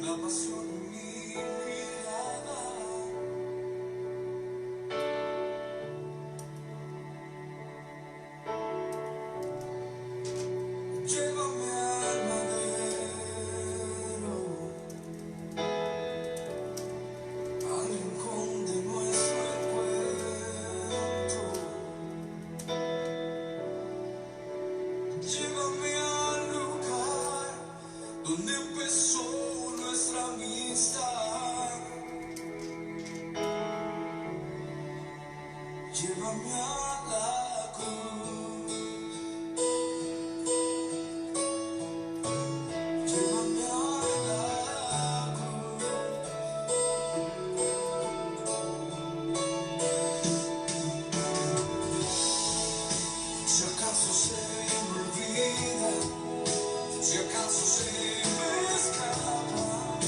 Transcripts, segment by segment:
la pasión en mi mirada. Llévame al madero, al rincón de nuestro encuentro. Llévame al lugar donde empezó nuestra amistad. Llévame a la cruz. Llévame a la cruz. Si acaso se me olvida, si acaso se me escapa,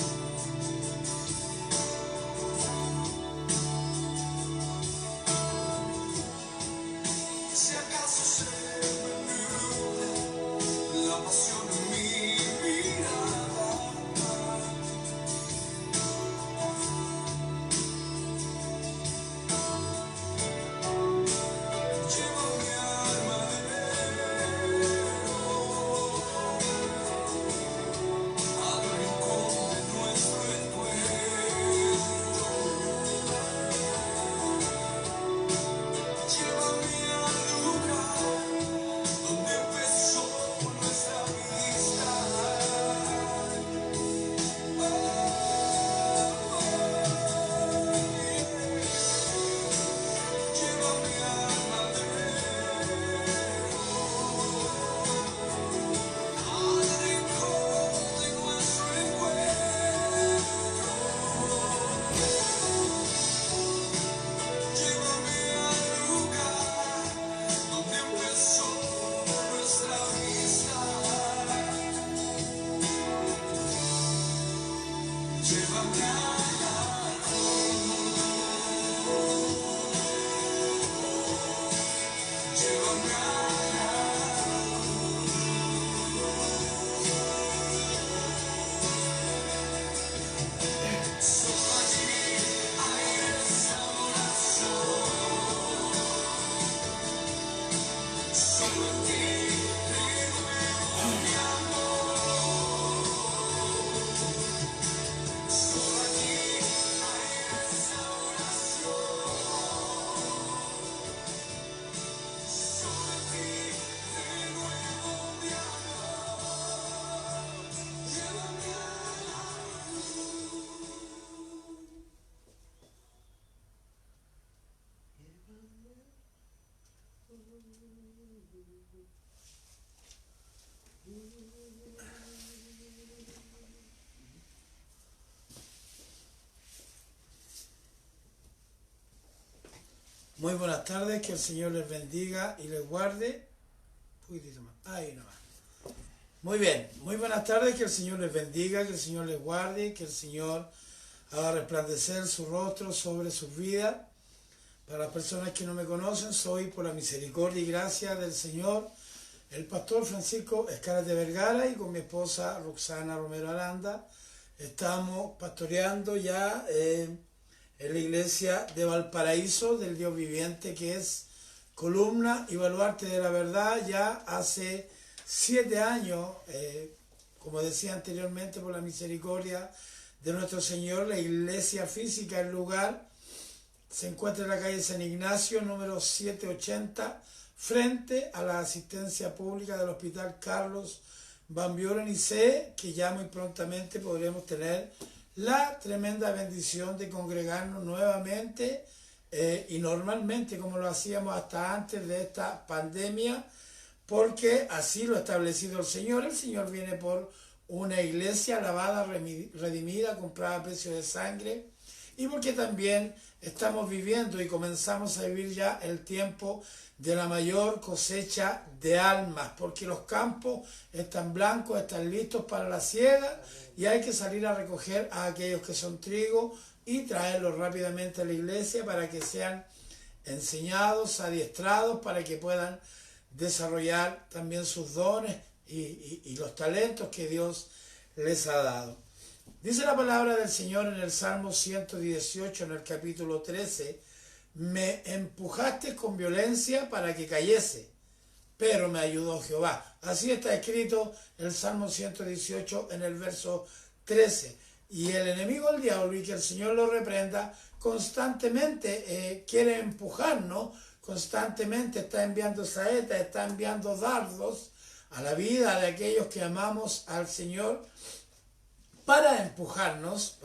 si acaso se me nubla la pasión en mi mirada. Llévame al madero, al rincón de nuestro encuentro. Llévame al lugar donde empezó nuestra amistad. Llévame al madero, al rincón de nuestro encuentro. Llévame al lugar donde empezó nuestra amistad. Llévame a la llévame a la solo allí hay restauración. Solo en ti renuevo mi amor. Solo allí hay restauración. Solo en ti renuevo mi amor. Llévame a la Muy buenas tardes, que el Señor les bendiga y les guarde. Un poquitito más, ahí nomás. Muy bien, muy buenas tardes, que el Señor les bendiga, que el Señor les guarde, que el Señor haga resplandecer su rostro sobre sus vidas. Para las personas que no me conocen, soy, por la misericordia y gracia del Señor, el pastor Francisco Escaras de Vergara, y con mi esposa Roxana Romero Aranda estamos pastoreando ya en la iglesia de Valparaíso del Dios viviente, que es columna y baluarte de la verdad, ya hace 7 años, como decía anteriormente, por la misericordia de nuestro Señor. La iglesia física, el lugar, se encuentra en la calle San Ignacio, número 780, frente a la asistencia pública del Hospital Carlos Van Buren, y sé que ya muy prontamente podremos tener la tremenda bendición de congregarnos nuevamente y normalmente, como lo hacíamos hasta antes de esta pandemia, porque así lo ha establecido el Señor. El Señor viene por una iglesia lavada, redimida, comprada a precio de sangre, y porque también estamos viviendo y comenzamos a vivir ya el tiempo de la mayor cosecha de almas, porque los campos están blancos, están listos para la siega, y hay que salir a recoger a aquellos que son trigo y traerlos rápidamente a la iglesia para que sean enseñados, adiestrados, para que puedan desarrollar también sus dones y los talentos que Dios les ha dado. Dice la palabra del Señor en el Salmo 118, en el capítulo 13, me empujaste con violencia para que cayese, pero me ayudó Jehová. Así está escrito el Salmo 118 en el verso 13. Y el enemigo, el diablo, y que el Señor lo reprenda, constantemente quiere empujarnos, constantemente está enviando saetas, está enviando dardos a la vida de aquellos que amamos al Señor, para empujarnos,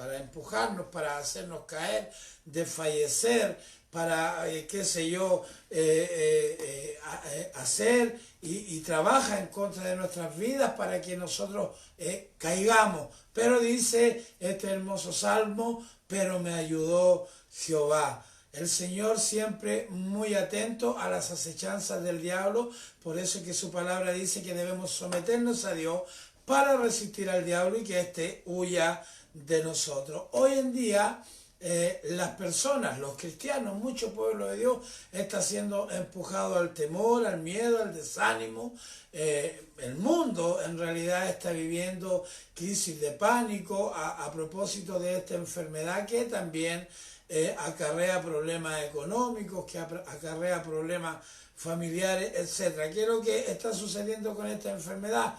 para hacernos caer, desfallecer, para, qué sé yo, hacer y trabaja en contra de nuestras vidas para que nosotros caigamos. Pero dice este hermoso salmo, pero me ayudó Jehová. El Señor siempre muy atento a las acechanzas del diablo, por eso es que su palabra dice que debemos someternos a Dios para resistir al diablo y que éste huya de nosotros. Hoy en día las personas, los cristianos, mucho pueblo de Dios está siendo empujado al temor, al miedo, al desánimo. El mundo en realidad está viviendo crisis de pánico a propósito de esta enfermedad que también acarrea problemas económicos, que acarrea problemas familiares, etcétera. ¿Qué es lo que está sucediendo con esta enfermedad?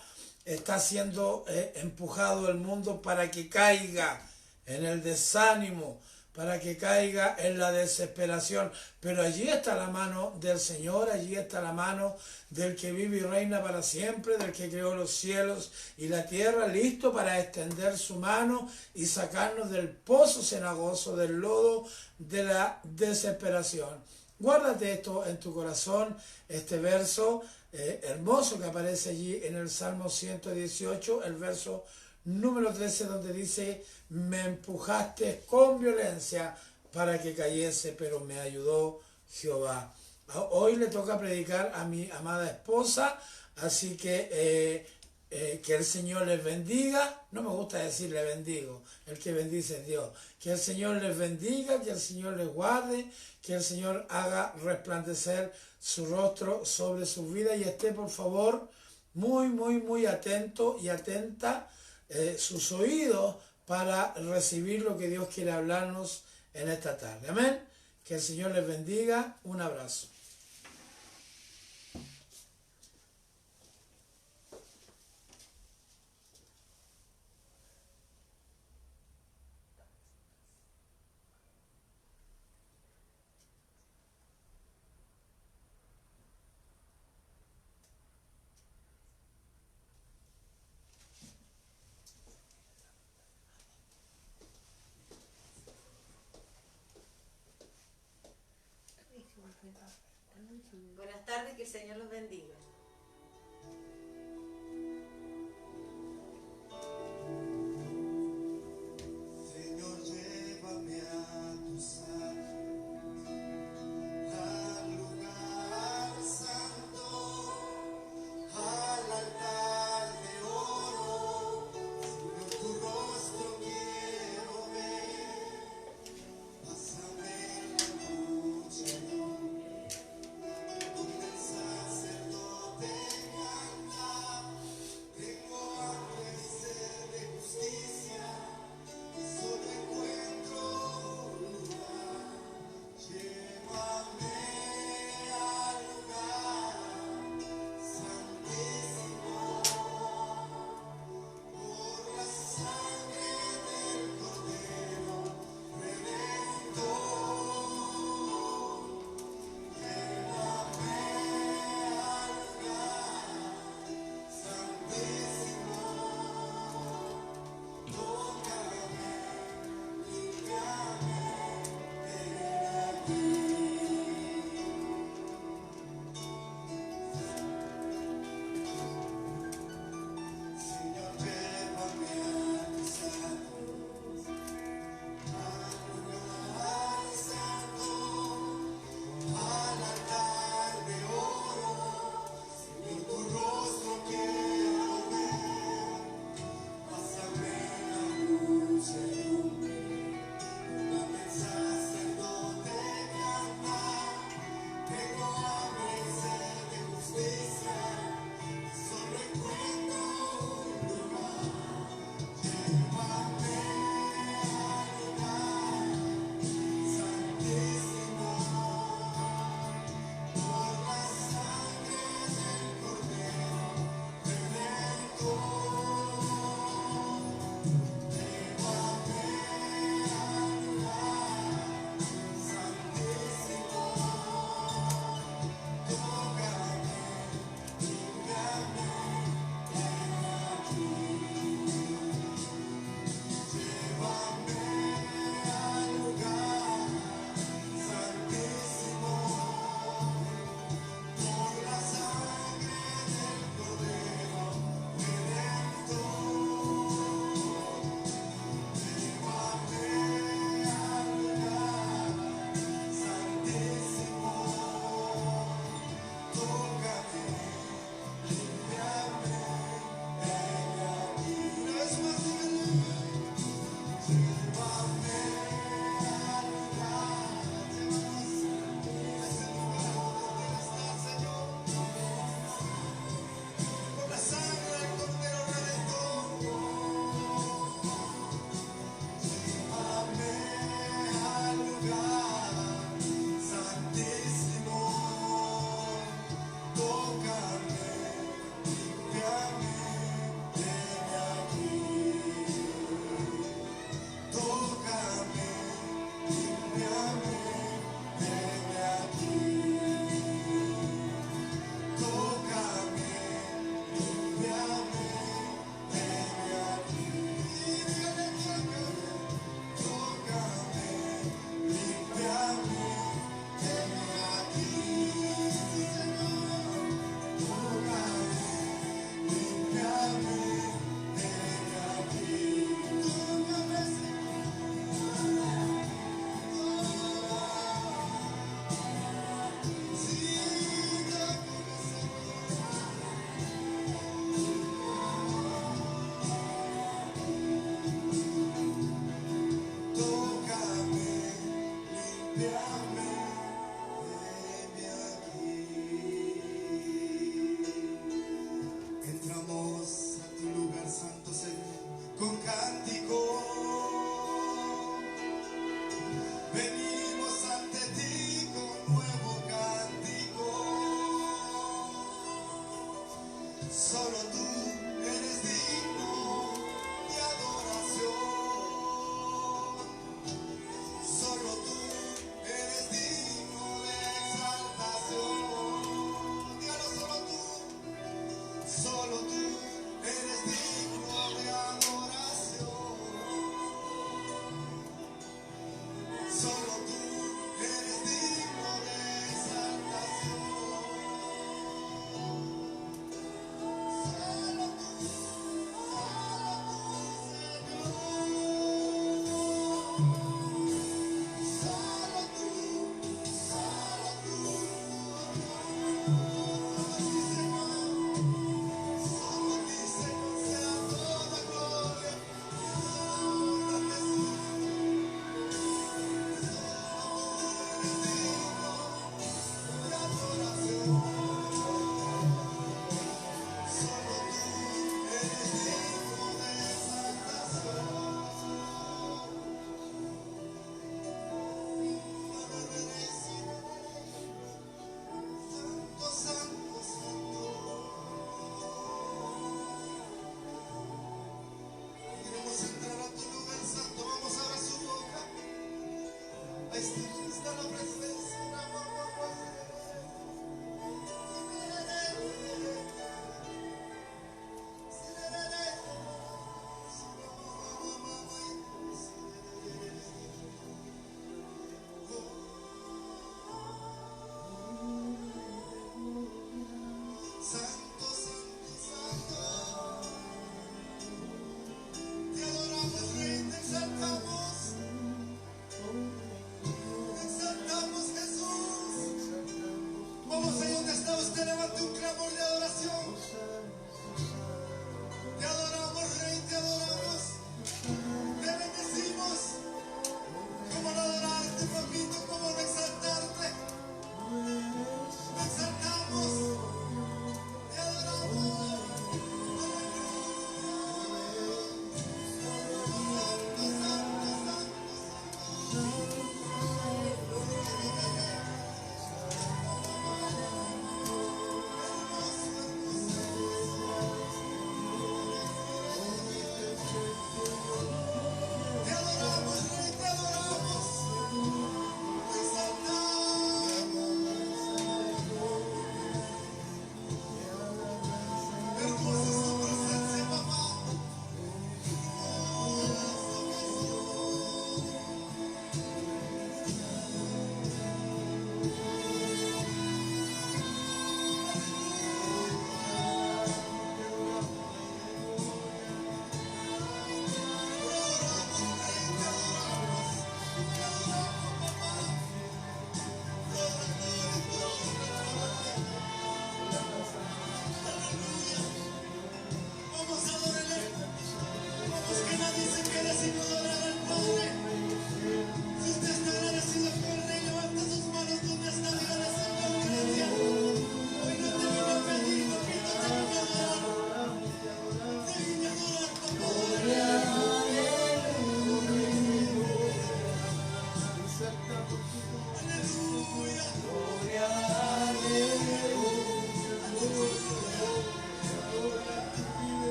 Está siendo empujado el mundo para que caiga en el desánimo, para que caiga en la desesperación. Pero allí está la mano del Señor, allí está la mano del que vive y reina para siempre, del que creó los cielos y la tierra, listo para extender su mano y sacarnos del pozo cenagoso, del lodo de la desesperación. Guárdate esto en tu corazón, este verso hermoso que aparece allí en el Salmo 118, el verso número 13, donde dice, me empujaste con violencia para que cayese, pero me ayudó Jehová. Hoy le toca predicar a mi amada esposa, así que el Señor les bendiga. No me gusta decir le bendigo, el que bendice es Dios. Que el Señor les bendiga, que el Señor les guarde, que el Señor haga resplandecer su rostro sobre sus vidas y esté, por favor, muy atento y atenta sus oídos para recibir lo que Dios quiere hablarnos en esta tarde. Amén. Que el Señor les bendiga. Un abrazo. Buenas tardes, que el Señor los bendiga. Señor, llévame a tus alas, al lugar santo, al altar de oro. Señor, tu rostro quiero ver. Pásame la noche, donde el sacerdote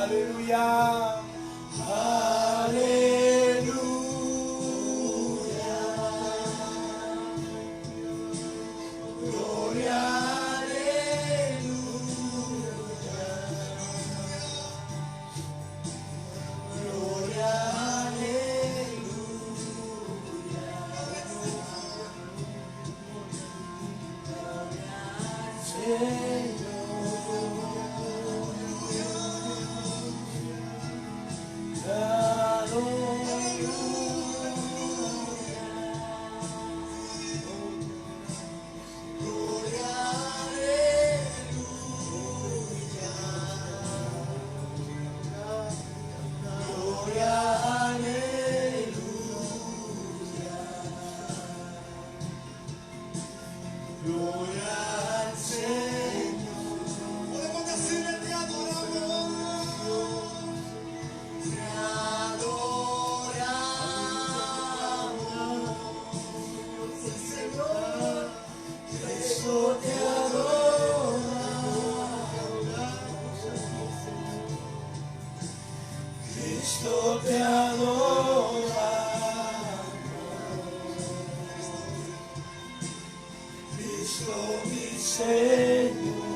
Aleluya. Aleluya. Gloria. Aleluya. Gloria. Podemos decirle te adoramos. Te adoramos. Señor, Cristo te adora. Cristo te adora. Cristo mi Señor.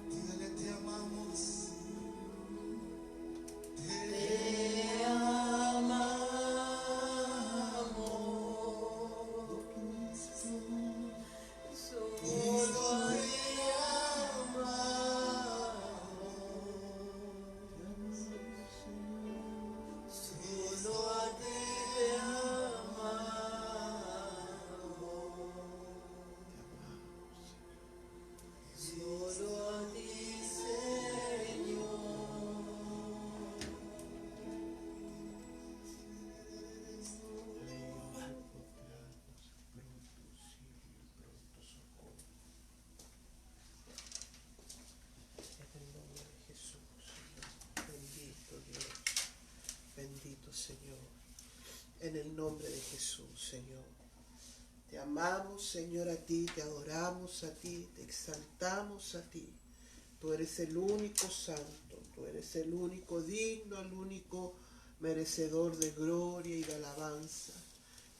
dígale te amamos. Señor, en el nombre de Jesús, Señor. Te amamos, Señor, a ti, te adoramos a ti, te exaltamos a ti. Tú eres el único santo, tú eres el único digno, el único merecedor de gloria y de alabanza.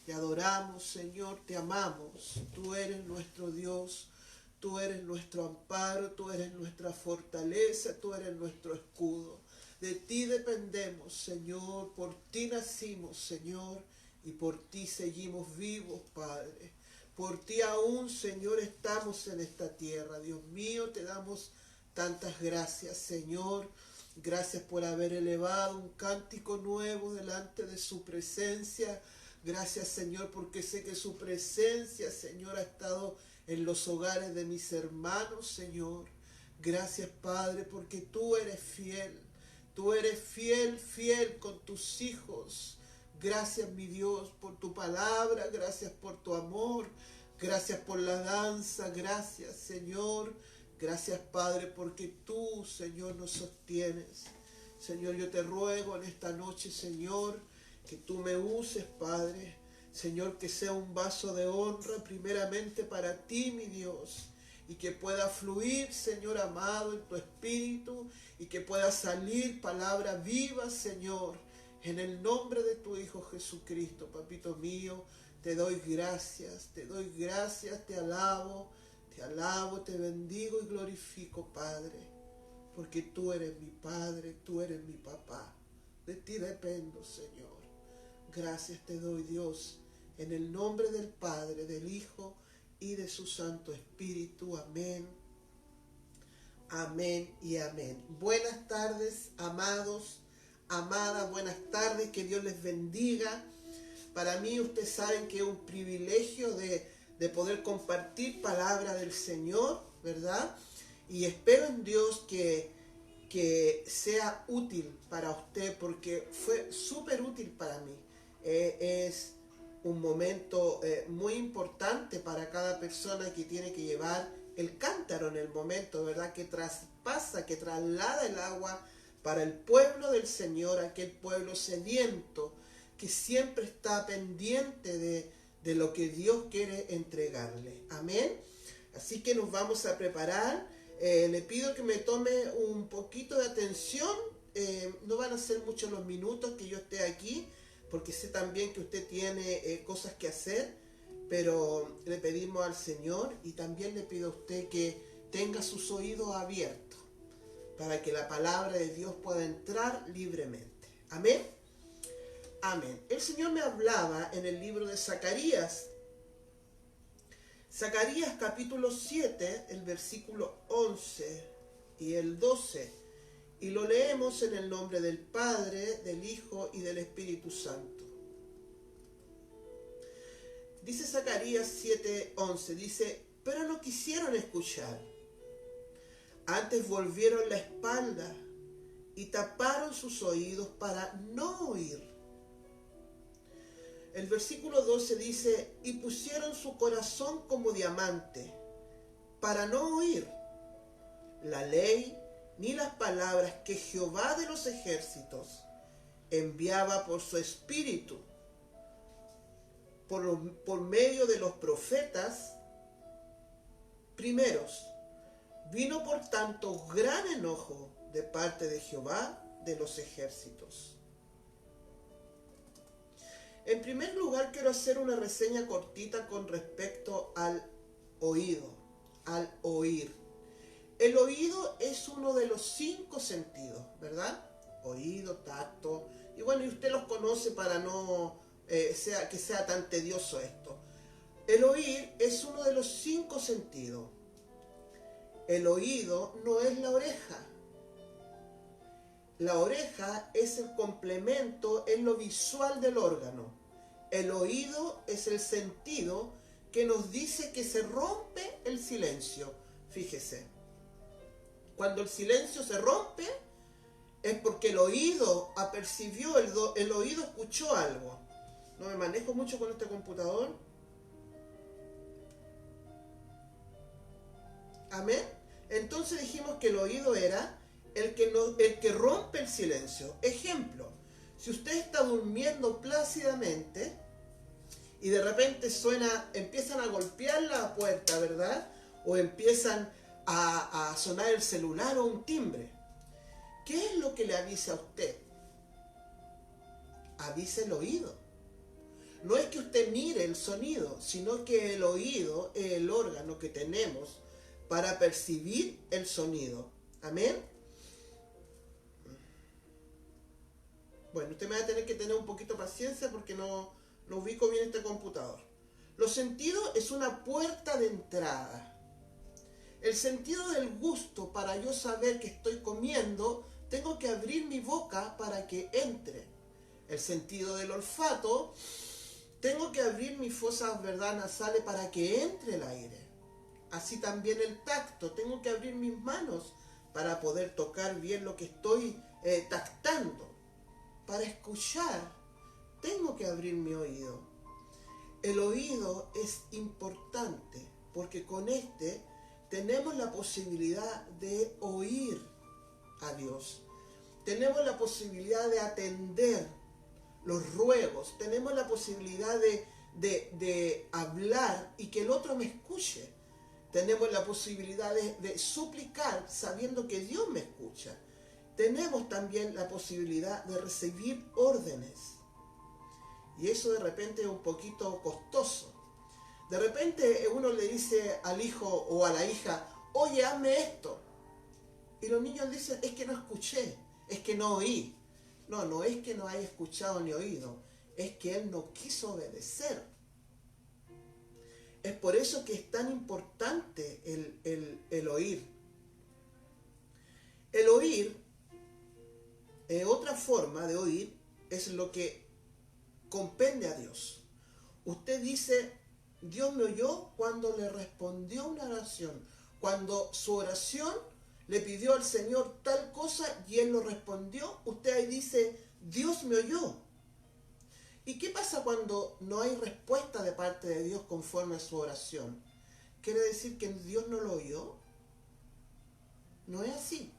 Te adoramos, Señor, te amamos. Tú eres nuestro Dios, tú eres nuestro amparo, tú eres nuestra fortaleza, tú eres nuestro escudo. De ti dependemos, Señor, por ti nacimos, Señor, y por ti seguimos vivos, Padre. Por ti aún, Señor, estamos en esta tierra. Dios mío, te damos tantas gracias, Señor. Gracias por haber elevado un cántico nuevo delante de su presencia. Gracias, Señor, porque sé que su presencia, Señor, ha estado en los hogares de mis hermanos, Señor. Gracias, Padre, porque tú eres fiel. Tú eres fiel, fiel con tus hijos. Gracias, mi Dios, por tu palabra. Gracias por tu amor. Gracias por la danza. Gracias, Señor. Gracias, Padre, porque tú, Señor, nos sostienes. Señor, yo te ruego en esta noche, Señor, que tú me uses, Padre. Señor, que sea un vaso de honra primeramente para ti, mi Dios. Y que pueda fluir, Señor amado, en tu espíritu. Y que pueda salir palabra viva, Señor. En el nombre de tu Hijo Jesucristo, papito mío, te doy gracias, te alabo, te bendigo y glorifico, Padre. Porque tú eres mi Padre, tú eres mi papá. De ti dependo, Señor. Gracias te doy, Dios, en el nombre del Padre, del Hijo y de su Santo Espíritu. Amén. Amén y amén. Buenas tardes, amados, amadas, buenas tardes, que Dios les bendiga. Para mí, ustedes saben que es un privilegio de poder compartir palabra del Señor, ¿verdad? Y espero en Dios que sea útil para usted, porque fue súper útil para mí. Es un momento muy importante para cada persona que tiene que llevar el cántaro en el momento, ¿verdad? Que traspasa, que traslada el agua para el pueblo del Señor, aquel pueblo sediento que siempre está pendiente de lo que Dios quiere entregarle. Amén. Así que nos vamos a preparar. Le pido que me tome un poquito de atención. No van a ser muchos los minutos que yo esté aquí, porque sé también que usted tiene cosas que hacer, pero le pedimos al Señor, y también le pido a usted que tenga sus oídos abiertos para que la palabra de Dios pueda entrar libremente. Amén. Amén. El Señor me hablaba en el libro de Zacarías. Zacarías capítulo 7, el versículo 11 y el 12. Y lo leemos en el nombre del Padre, del Hijo y del Espíritu Santo. Dice Zacarías 7:11, dice: pero no quisieron escuchar. Antes volvieron la espalda y taparon sus oídos para no oír. El versículo 12 dice: y pusieron su corazón como diamante para no oír la ley ni las palabras que Jehová de los ejércitos enviaba por su espíritu, por medio de los profetas primeros. Vino por tanto gran enojo de parte de Jehová de los ejércitos. En primer lugar, quiero hacer una reseña cortita con respecto al oído, al oír. El oído es uno de los 5 sentidos, ¿verdad? Oído, tacto, y bueno, y usted los conoce para no que sea tan tedioso esto. El oír es uno de los 5 sentidos. El oído no es la oreja. La oreja es el complemento en lo visual del órgano. El oído es el sentido que nos dice que se rompe el silencio. Fíjese, cuando el silencio se rompe es porque el oído apercibió, el oído escuchó algo. No me manejo mucho con este computador. Amén. Entonces dijimos que el oído era el que rompe el silencio. Ejemplo, si usted está durmiendo plácidamente y de repente empiezan a golpear la puerta, ¿verdad? O empiezan a sonar el celular o un timbre. ¿Qué es lo que le avisa a usted? Avisa el oído. No es que usted mire el sonido, sino que el oído es el órgano que tenemos para percibir el sonido. Amén. Bueno, usted me va a tener que tener un poquito de paciencia porque no ubico bien este computador. Los sentidos es una puerta de entrada. El sentido del gusto, para yo saber que estoy comiendo, tengo que abrir mi boca para que entre. El sentido del olfato, tengo que abrir mis fosas, ¿verdad?, nasales para que entre el aire. Así también el tacto, tengo que abrir mis manos para poder tocar bien lo que estoy tactando. Para escuchar, tengo que abrir mi oído. El oído es importante porque con este tenemos la posibilidad de oír a Dios. Tenemos la posibilidad de atender los ruegos. Tenemos la posibilidad de hablar y que el otro me escuche. Tenemos la posibilidad de suplicar sabiendo que Dios me escucha. Tenemos también la posibilidad de recibir órdenes. Y eso de repente es un poquito costoso. De repente uno le dice al hijo o a la hija, oye, hazme esto. Y los niños dicen, es que no escuché, es que no oí. No, no es que no haya escuchado ni oído, es que él no quiso obedecer. Es por eso que es tan importante el oír. El oír, otra forma de oír, es lo que compende a Dios. Usted dice, Dios me oyó cuando le respondió una oración, cuando su oración le pidió al Señor tal cosa y Él lo respondió, usted ahí dice, Dios me oyó. ¿Y qué pasa cuando no hay respuesta de parte de Dios conforme a su oración? ¿Quiere decir que Dios no lo oyó? No es así.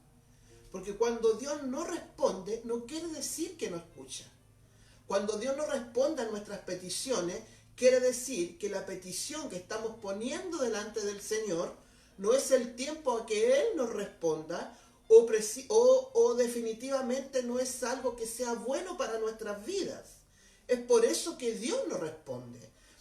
Porque cuando Dios no responde, no quiere decir que no escucha. Cuando Dios no responde a nuestras peticiones, quiere decir que la petición que estamos poniendo delante del Señor no es el tiempo a que Él nos responda o definitivamente no es algo que sea bueno para nuestras vidas. Es por eso que Dios nos responde.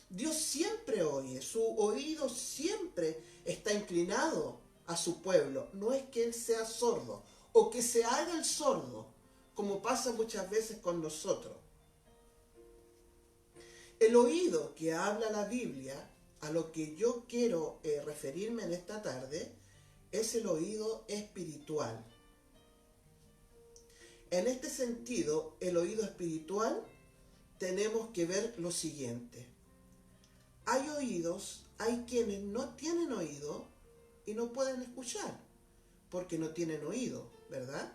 Dios siempre oye, su oído siempre está inclinado a su pueblo. No es que Él sea sordo o que se haga el sordo, como pasa muchas veces con nosotros. El oído que habla la Biblia, a lo que yo quiero referirme en esta tarde, es el oído espiritual. En este sentido, el oído espiritual, tenemos que ver lo siguiente. Hay oídos, hay quienes no tienen oído y no pueden escuchar, porque no tienen oído, ¿verdad?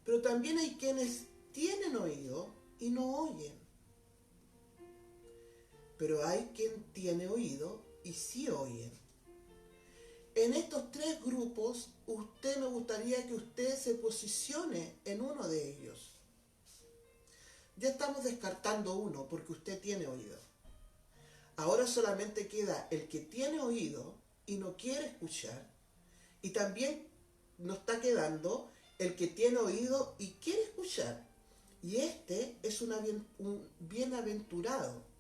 Pero también hay quienes tienen oído y no oyen. Pero hay quien tiene oído y sí oyen. En estos tres grupos, me gustaría que usted se posicione en uno de ellos. Ya estamos descartando uno porque usted tiene oído. Ahora solamente queda el que tiene oído y no quiere escuchar. Y también nos está quedando el que tiene oído y quiere escuchar. Y este es un bienaventurado.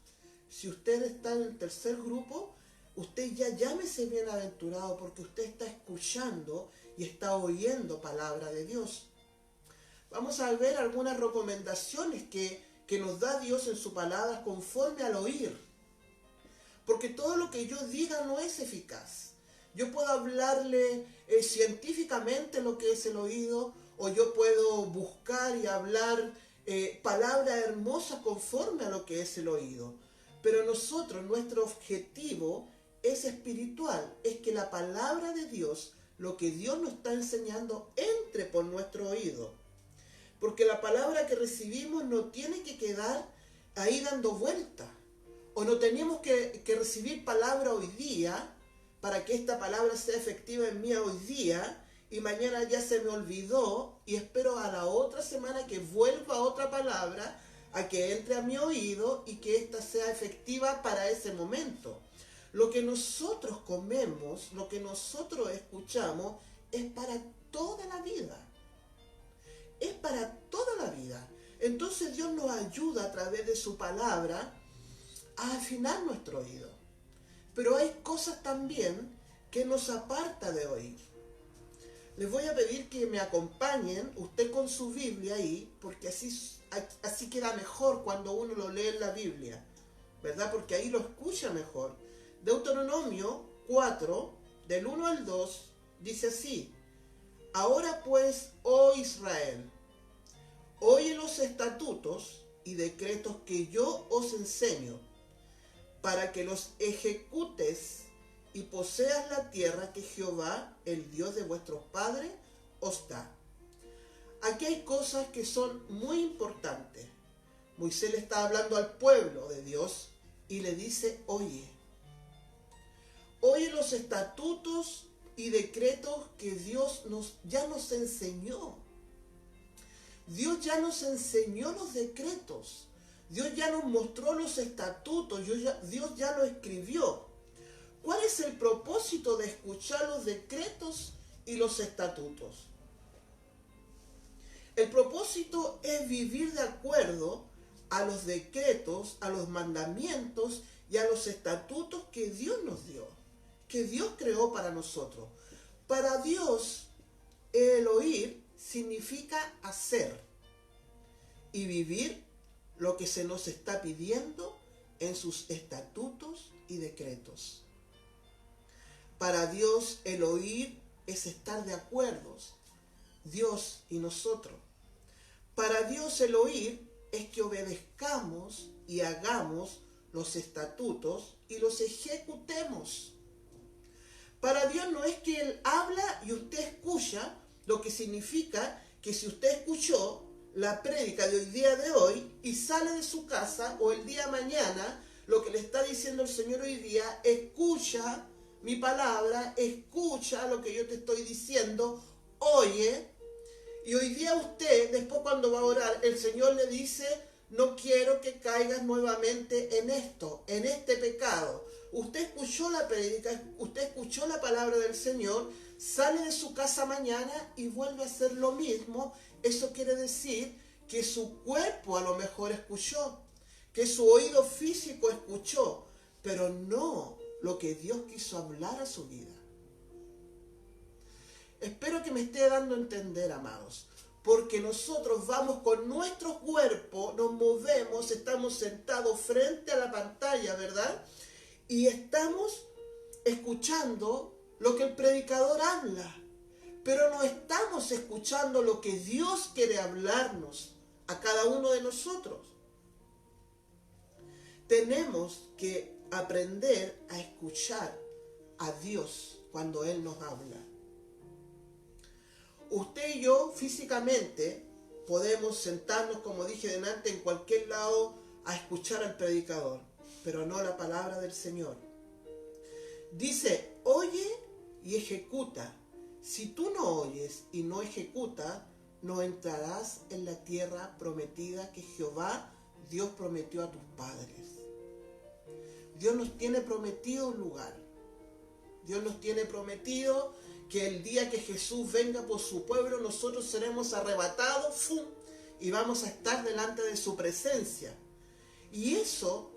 Si usted está en el tercer grupo, usted ya llámese bienaventurado porque usted está escuchando y está oyendo palabra de Dios. Vamos a ver algunas recomendaciones que nos da Dios en su palabra conforme al oír. Porque todo lo que yo diga no es eficaz. Yo puedo hablarle científicamente lo que es el oído, o yo puedo buscar y hablar palabras hermosas conforme a lo que es el oído. Pero nosotros, nuestro objetivo es espiritual, es que la palabra de Dios, lo que Dios nos está enseñando, entre por nuestro oído. Porque la palabra que recibimos no tiene que quedar ahí dando vuelta. O no tenemos que recibir palabra hoy día para que esta palabra sea efectiva en mí hoy día y mañana ya se me olvidó y espero a la otra semana que vuelva otra palabra a que entre a mi oído y que ésta sea efectiva para ese momento. Lo que nosotros comemos, lo que nosotros escuchamos es para toda la vida. Es para toda la vida. Entonces Dios nos ayuda a través de su palabra a afinar nuestro oído. Pero hay cosas también que nos aparta de oír. Les voy a pedir que me acompañen, usted con su Biblia ahí, porque así queda mejor cuando uno lo lee en la Biblia, ¿verdad? Porque ahí lo escucha mejor. Deuteronomio 4, del 1 al 2, dice así: Ahora pues, oh Israel, oye los estatutos y decretos que yo os enseño, para que los ejecutes y poseas la tierra que Jehová, el Dios de vuestros padres, os da. Aquí hay cosas que son muy importantes. Moisés le está hablando al pueblo de Dios y le dice: oye los estatutos y decretos que Dios ya nos enseñó. Dios ya nos enseñó los decretos. Dios ya nos mostró los estatutos. Dios ya lo escribió. ¿Cuál es el propósito de escuchar los decretos y los estatutos? El propósito es vivir de acuerdo a los decretos, a los mandamientos y a los estatutos que Dios nos dio, que Dios creó para nosotros. Para Dios, el oír significa hacer y vivir lo que se nos está pidiendo en sus estatutos y decretos. Para Dios, el oír es estar de acuerdo, Dios y nosotros. Para Dios, el oír es que obedezcamos y hagamos los estatutos y los ejecutemos. Para Dios no es que Él habla y usted escucha, lo que significa que si usted escuchó la prédica de hoy día de hoy y sale de su casa o el día mañana, lo que le está diciendo el Señor hoy día: escucha mi palabra, escucha lo que yo te estoy diciendo, oye. Y hoy día usted, después cuando va a orar, el Señor le dice: no quiero que caigas nuevamente en esto, en este pecado. Usted escuchó la prédica, usted escuchó la palabra del Señor, sale de su casa mañana y vuelve a hacer lo mismo. Eso quiere decir que su cuerpo a lo mejor escuchó, que su oído físico escuchó, pero no lo que Dios quiso hablar a su vida. Espero que me esté dando a entender, amados, porque nosotros vamos con nuestro cuerpo, nos movemos, estamos sentados frente a la pantalla, ¿verdad? Y estamos escuchando lo que el predicador habla, pero no estamos escuchando lo que Dios quiere hablarnos a cada uno de nosotros. Tenemos que aprender a escuchar a Dios cuando Él nos habla. Usted y yo físicamente podemos sentarnos, como dije delante, en cualquier lado a escuchar al predicador, pero no la palabra del Señor. Dice: oye y ejecuta. Si tú no oyes y no ejecutas, no entrarás en la tierra prometida que Jehová, Dios, prometió a tus padres. Dios nos tiene prometido un lugar. Dios nos tiene prometido que el día que Jesús venga por su pueblo, nosotros seremos arrebatados, ¡fum!, y vamos a estar delante de su presencia. Y eso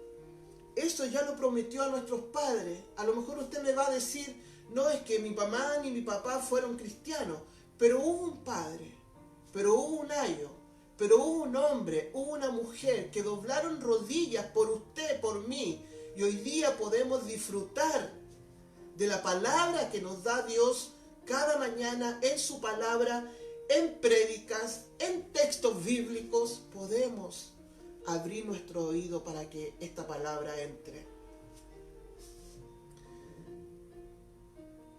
ya lo prometió a nuestros padres. A lo mejor usted me va a decir: no, es que mi mamá ni mi papá fueron cristianos, pero hubo un padre, pero hubo un ayo, pero hubo un hombre, hubo una mujer que doblaron rodillas por usted, por mí, y hoy día podemos disfrutar de la palabra que nos da Dios cada mañana en su palabra, en prédicas, en textos bíblicos. Podemos abrir nuestro oído para que esta palabra entre.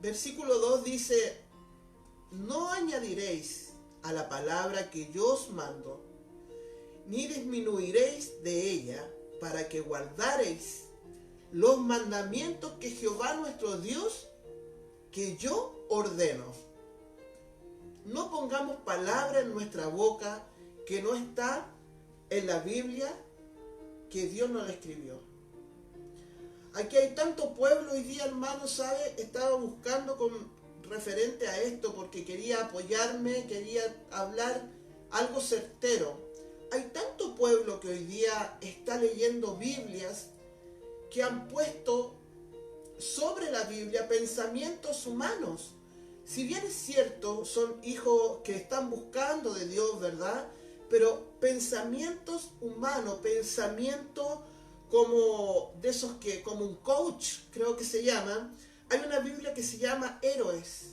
Versículo 2 dice: no añadiréis a la palabra que yo os mando, ni disminuiréis de ella, para que guardaréis los mandamientos que Jehová nuestro Dios, que yo ordeno. No pongamos palabra en nuestra boca que no está en la Biblia, que Dios no la escribió. Aquí hay tanto pueblo hoy día, hermano, ¿sabe? Estaba buscando con referente a esto porque quería apoyarme, quería hablar algo certero. Hay tanto pueblo que hoy día está leyendo Biblias que han puesto sobre la Biblia pensamientos humanos. Si bien es cierto, son hijos que están buscando de Dios, ¿verdad? Pero pensamientos humanos, pensamientos como de esos que, como un coach, creo que se llaman. Hay una Biblia que se llama Héroes,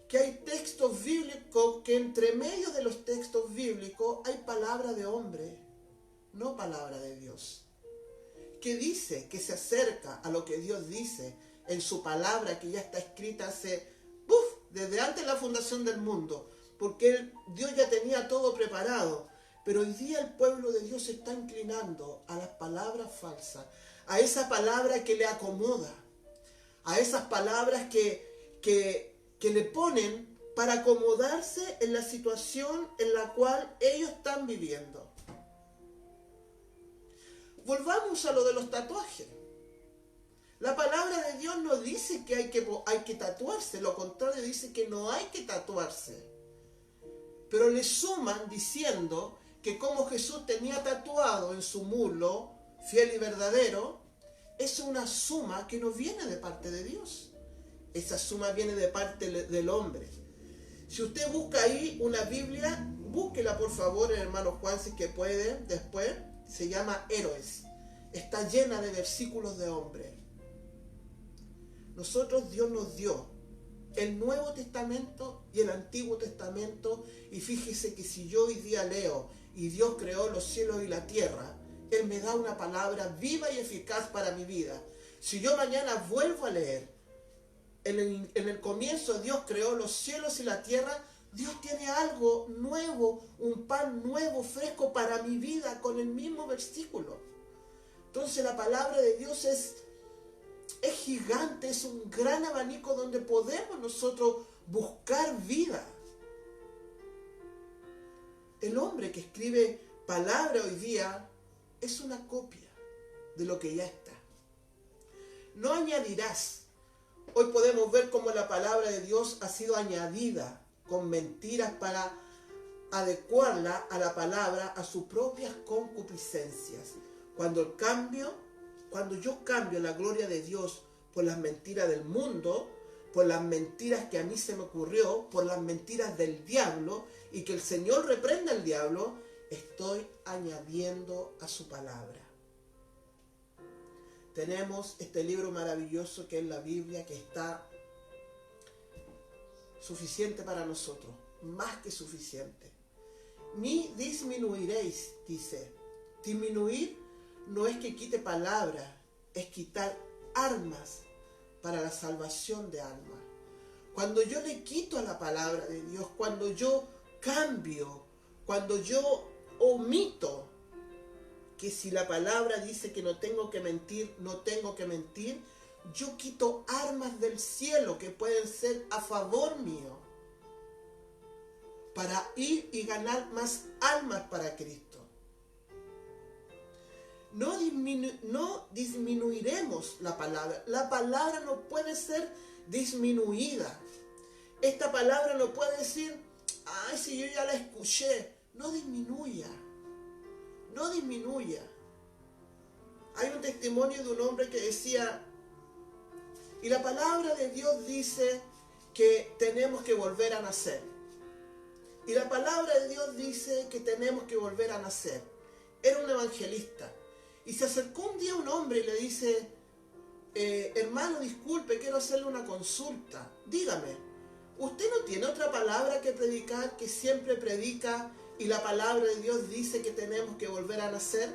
que hay textos bíblicos que entre medio de los textos bíblicos hay palabra de hombre, no palabra de Dios, que dice, que se acerca a lo que Dios dice en su palabra, que ya está escrita desde antes de la fundación del mundo, porque Dios ya tenía todo preparado. Pero hoy día el pueblo de Dios se está inclinando a las palabras falsas, a esa palabra que le acomoda, a esas palabras que le ponen para acomodarse en la situación en la cual ellos están viviendo. Volvamos a lo de los tatuajes. La palabra de Dios no dice que hay que tatuarse, lo contrario dice que no hay que tatuarse. Pero le suman diciendo que como Jesús tenía tatuado en su muslo, fiel y verdadero, es una suma que no viene de parte de Dios. Esa suma viene de parte del hombre. Si usted busca ahí una Biblia, búsquela por favor, el hermano Juan, si es que puede, después. Se llama Héroes. Está llena de versículos de hombre. Nosotros Dios nos dio el Nuevo Testamento y el Antiguo Testamento, y fíjese que si yo hoy día leo y Dios creó los cielos y la tierra, Él me da una palabra viva y eficaz para mi vida. Si yo mañana vuelvo a leer, en el comienzo Dios creó los cielos y la tierra, Dios tiene algo nuevo, un pan nuevo, fresco para mi vida con el mismo versículo. Entonces la palabra de Dios es gigante, es un gran abanico donde podemos nosotros buscar vida. El hombre que escribe palabra hoy día es una copia de lo que ya está. No añadirás. Hoy podemos ver cómo la palabra de Dios ha sido añadida con mentiras para adecuarla a la palabra, a sus propias concupiscencias. Cuando yo cambio la gloria de Dios por las mentiras del mundo, por las mentiras que a mí se me ocurrió, por las mentiras del diablo, y que el Señor reprenda al diablo, estoy añadiendo a su palabra. Tenemos este libro maravilloso que es la Biblia, que está suficiente para nosotros, más que suficiente. Ni disminuiréis, dice. Disminuir no es que quite palabra, es quitar armas para la salvación de almas. Cuando yo le quito a la palabra de Dios, cuando yo cambio, cuando yo omito, que si la palabra dice que no tengo que mentir, no tengo que mentir, yo quito armas del cielo que pueden ser a favor mío, para ir y ganar más almas para Cristo. No disminuiremos la palabra. La palabra no puede ser disminuida. Esta palabra no puede decir, ay, si yo ya la escuché. No disminuya. No disminuya. Hay un testimonio de un hombre que decía, y la palabra de Dios dice que tenemos que volver a nacer. Y la palabra de Dios dice que tenemos que volver a nacer. Era un evangelista. Y se acercó un día un hombre y le dice, hermano, disculpe, quiero hacerle una consulta. Dígame, ¿usted no tiene otra palabra que predicar, que siempre predica y la palabra de Dios dice que tenemos que volver a nacer?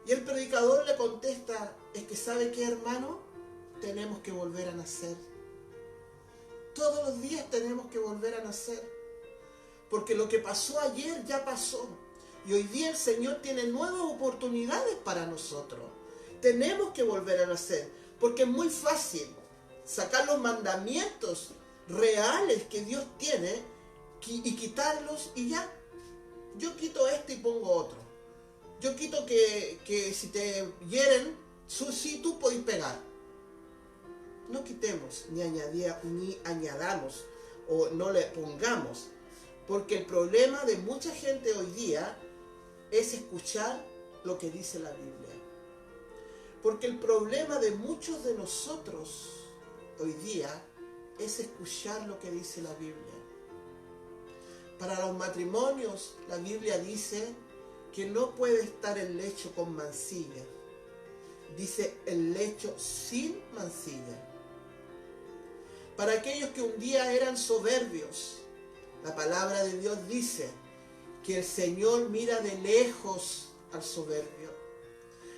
Y el predicador le contesta, es que ¿sabe qué, hermano? Tenemos que volver a nacer. Todos los días tenemos que volver a nacer. Porque lo que pasó ayer ya pasó. Y hoy día el Señor tiene nuevas oportunidades para nosotros. Tenemos que volver a nacer. Porque es muy fácil sacar los mandamientos reales que Dios tiene y quitarlos y ya. Yo quito este y pongo otro. Yo quito que si te hieren, sí tú podés pegar. No quitemos, ni añadamos, o no le pongamos. Porque el problema de mucha gente hoy día es escuchar lo que dice la Biblia. Porque el problema de muchos de nosotros hoy día es escuchar lo que dice la Biblia. Para los matrimonios, la Biblia dice que no puede estar el lecho con mancilla. dice el lecho sin mancilla. Para aquellos que un día eran soberbios, la palabra de Dios dice que el Señor mira de lejos al soberbio.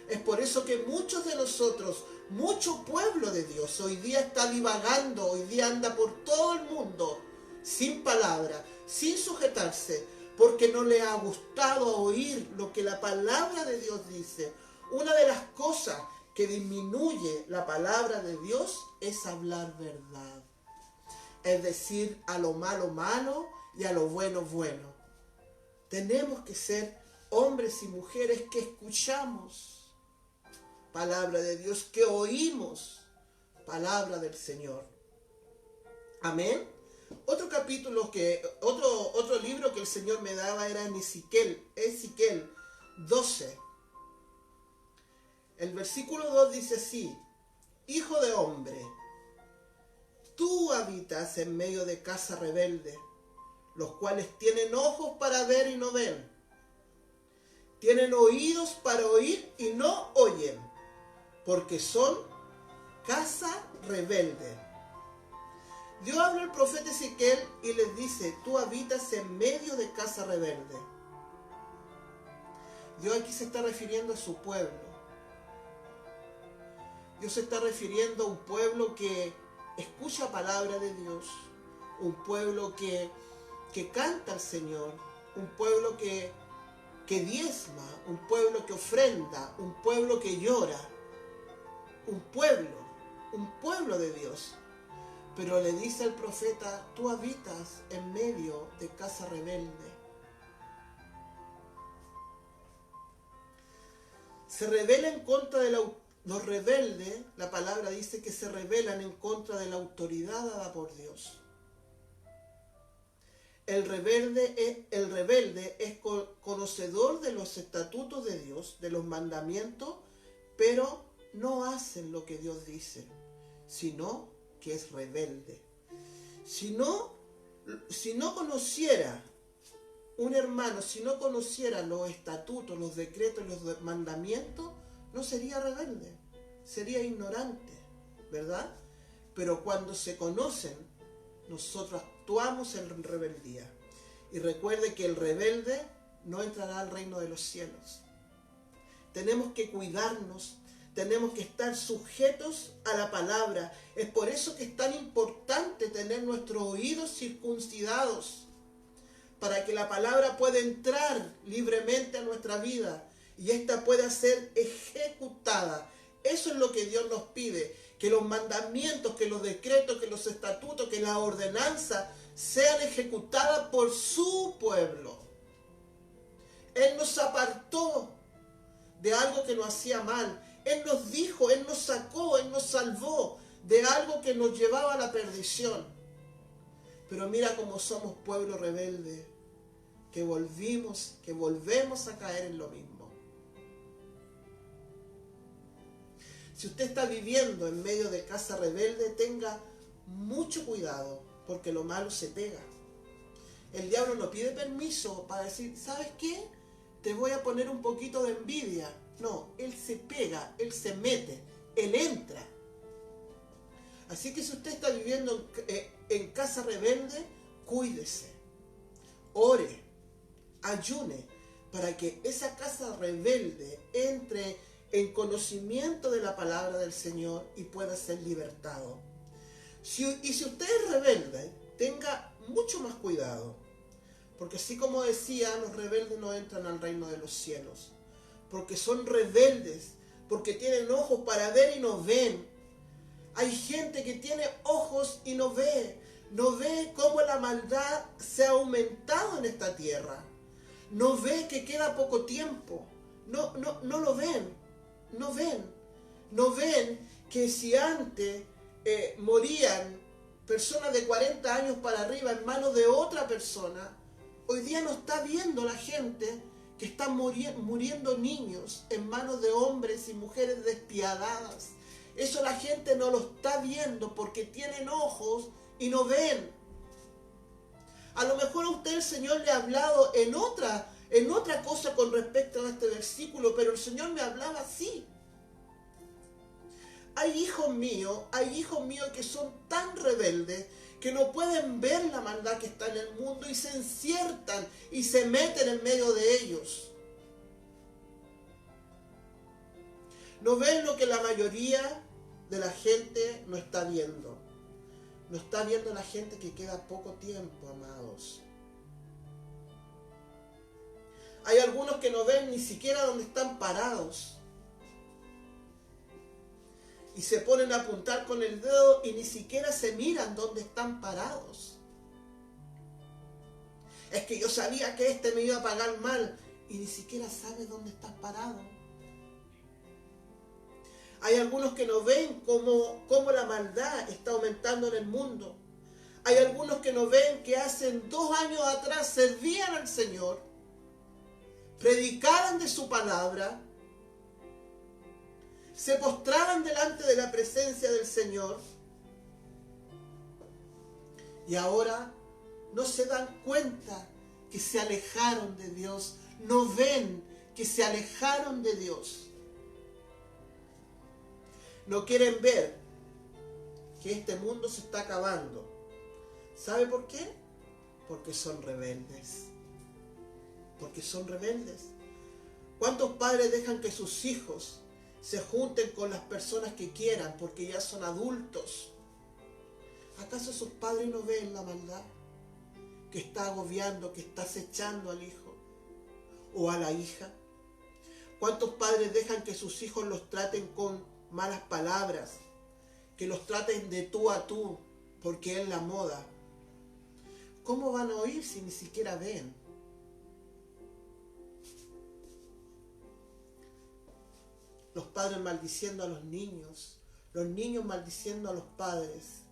Es por eso que muchos de nosotros, mucho pueblo de Dios, hoy día está divagando, hoy día anda por todo el mundo, sin palabra, sin sujetarse, porque no le ha gustado oír lo que la palabra de Dios dice. Una de las cosas que disminuye la palabra de Dios es hablar verdad. Es decir, a lo malo, malo, y a lo bueno, bueno. Tenemos que ser hombres y mujeres que escuchamos palabra de Dios, que oímos palabra del Señor. Amén. Otro libro que el Señor me daba era en Ezequiel 12. El versículo 2 dice así: Hijo de hombre, tú habitas en medio de casa rebelde, los cuales tienen ojos para ver y no ven, tienen oídos para oír y no oyen, porque son casa rebelde. Dios habla al profeta Ezequiel y les dice: tú habitas en medio de casa rebelde. Dios aquí se está refiriendo a su pueblo. Dios se está refiriendo a un pueblo que escucha palabra de Dios, un pueblo que canta al Señor, un pueblo que diezma, un pueblo que ofrenda, un pueblo que llora, un pueblo de Dios. Pero le dice al profeta: tú habitas en medio de casa rebelde. Se rebela en contra de los rebeldes. La palabra dice que se rebelan en contra de la autoridad dada por Dios. El rebelde es conocedor de los estatutos de Dios, de los mandamientos, pero no hacen lo que Dios dice, sino que es rebelde. Si no conociera un hermano, si no conociera los estatutos, los decretos, los mandamientos, no sería rebelde, sería ignorante, ¿verdad? Pero cuando se conocen, nosotros actuamos en rebeldía. Y recuerde que el rebelde no entrará al reino de los cielos. Tenemos que cuidarnos, tenemos que estar sujetos a la palabra. Es por eso que es tan importante tener nuestros oídos circuncidados, para que la palabra pueda entrar libremente a nuestra vida y ésta pueda ser ejecutada. Eso es lo que Dios nos pide, que los mandamientos, que los decretos, que los estatutos, que las ordenanzas sean ejecutadas por su pueblo. Él nos apartó de algo que nos hacía mal. Él nos dijo, Él nos sacó, Él nos salvó de algo que nos llevaba a la perdición. Pero mira cómo somos pueblo rebelde, que volvemos a caer en lo mismo. Si usted está viviendo en medio de casa rebelde, tenga mucho cuidado, porque lo malo se pega. El diablo no pide permiso para decir: ¿sabes qué? Te voy a poner un poquito de envidia. No, él se pega, él se mete, él entra. Así que si usted está viviendo en casa rebelde, cuídese, ore, ayune, para que esa casa rebelde entre en conocimiento de la palabra del Señor y pueda ser libertado. Si usted es rebelde, tenga mucho más cuidado, porque así como decía, los rebeldes no entran al reino de los cielos, porque son rebeldes, porque tienen ojos para ver y no ven. Hay gente que tiene ojos y no ve cómo la maldad se ha aumentado en esta tierra, no ve que queda poco tiempo, no lo ven, no ven que si antes morían personas de 40 años para arriba en manos de otra persona, hoy día no está viendo la gente que están muriendo niños en manos de hombres y mujeres despiadadas. Eso la gente no lo está viendo porque tienen ojos y no ven. A lo mejor a usted el Señor le ha hablado en otra cosa con respecto a este versículo, pero el Señor me hablaba así. hay hijos míos que son tan rebeldes que no pueden ver la maldad que está en el mundo y se enciertan y se meten en medio de ellos. No ven lo que la mayoría de la gente no está viendo. No está viendo la gente que queda poco tiempo, amados. Hay algunos que no ven ni siquiera dónde están parados. Y se ponen a apuntar con el dedo y ni siquiera se miran dónde están parados. Es que yo sabía que este me iba a pagar mal y ni siquiera sabes dónde estás parado. Hay algunos que no ven cómo la maldad está aumentando en el mundo. Hay algunos que no ven que hace 2 años atrás servían al Señor, predicaban de su palabra, se postraban delante de la presencia del Señor y ahora no se dan cuenta que se alejaron de Dios, no ven que se alejaron de Dios. No quieren ver que este mundo se está acabando. ¿Sabe por qué? Porque son rebeldes. Porque son rebeldes. ¿Cuántos padres dejan que sus hijos se junten con las personas que quieran porque ya son adultos? ¿Acaso esos padres no ven la maldad que está agobiando, que está acechando al hijo o a la hija? ¿Cuántos padres dejan que sus hijos los traten con malas palabras, que los traten de tú a tú porque es la moda? ¿Cómo van a oír si ni siquiera ven? Los padres maldiciendo a los niños maldiciendo a los padres.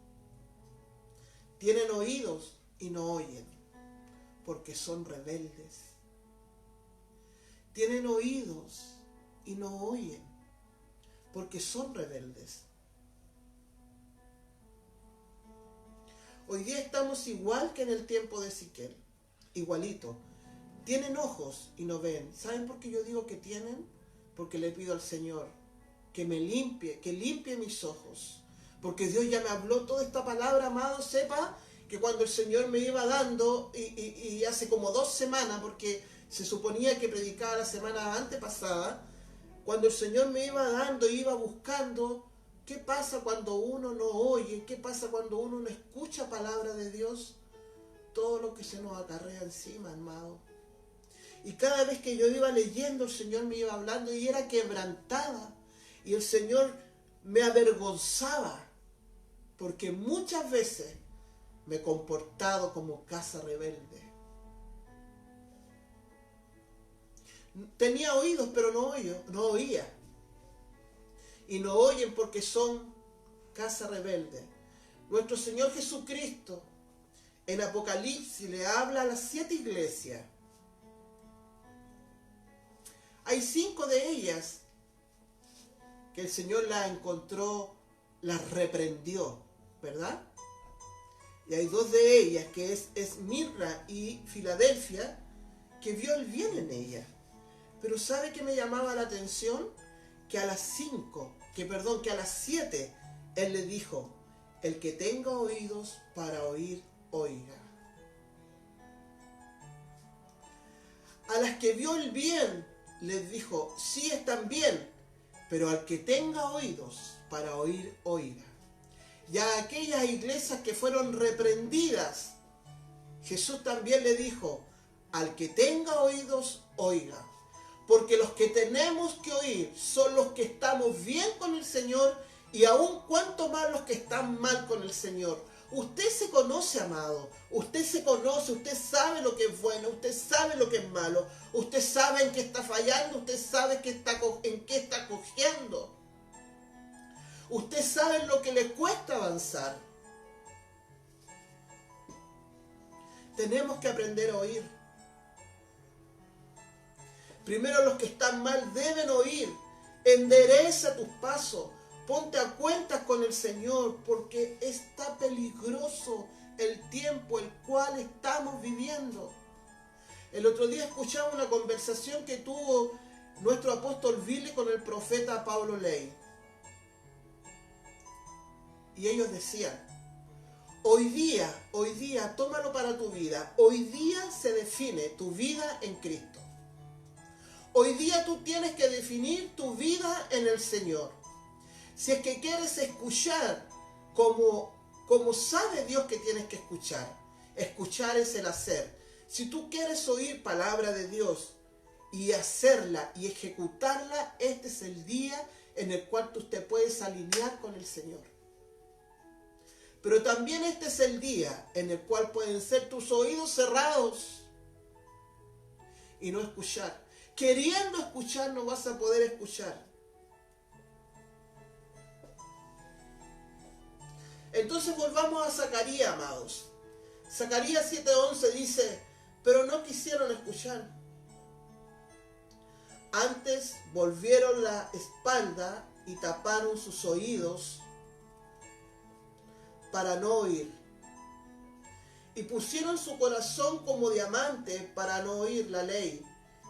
Tienen oídos y no oyen, porque son rebeldes. Tienen oídos y no oyen, porque son rebeldes. Hoy día estamos igual que en el tiempo de Ezequiel, igualito. Tienen ojos y no ven. ¿Saben por qué yo digo que tienen? Porque le pido al Señor que me limpie, que limpie mis ojos. Porque Dios ya me habló toda esta palabra, amado. Sepa que cuando el Señor me iba dando, y hace como 2 semanas, porque se suponía que predicaba la semana antepasada, cuando el Señor me iba dando, iba buscando, ¿qué pasa cuando uno no oye? ¿Qué pasa cuando uno no escucha palabra de Dios? Todo lo que se nos acarrea encima, amado. Y cada vez que yo iba leyendo, el Señor me iba hablando y era quebrantada. Y el Señor me avergonzaba, porque muchas veces me he comportado como casa rebelde. Tenía oídos, pero no oía. Y no oyen porque son casa rebelde. Nuestro Señor Jesucristo en Apocalipsis le habla a las 7 iglesias. Hay 5 de ellas que el Señor las encontró, las reprendió, ¿verdad? Y hay 2 de ellas, que es Esmirna y Filadelfia, que vio el bien en ella. Pero ¿sabe qué me llamaba la atención? Que a las 7, Él le dijo, el que tenga oídos para oír, oiga. A las que vio el bien, les dijo, sí están bien, pero al que tenga oídos para oír, oiga. Y a aquellas iglesias que fueron reprendidas, Jesús también le dijo, al que tenga oídos, oiga. Porque los que tenemos que oír son los que estamos bien con el Señor y aún cuanto más los que están mal con el Señor. Usted se conoce, amado. Usted se conoce, usted sabe lo que es bueno, usted sabe lo que es malo. Usted sabe en qué está fallando, usted sabe en qué está cojeando. Usted sabe lo que le cuesta avanzar. Tenemos que aprender a oír. Primero los que están mal deben oír. Endereza tus pasos. Ponte a cuentas con el Señor, porque está peligroso el tiempo el cual estamos viviendo. El otro día escuchaba una conversación que tuvo nuestro apóstol Billy con el profeta Pablo Ley. Y ellos decían, hoy día, tómalo para tu vida, hoy día se define tu vida en Cristo. Hoy día tú tienes que definir tu vida en el Señor. Si es que quieres escuchar como sabe Dios que tienes que escuchar. Escuchar es el hacer. Si tú quieres oír palabra de Dios y hacerla y ejecutarla, este es el día en el cual tú te puedes alinear con el Señor. Pero también este es el día en el cual pueden ser tus oídos cerrados y no escuchar. Queriendo escuchar no vas a poder escuchar. Entonces volvamos a Zacarías, amados. Zacarías 7:11 dice, pero no quisieron escuchar. Antes volvieron la espalda y taparon sus oídos para no oír. Y pusieron su corazón como diamante para no oír la ley,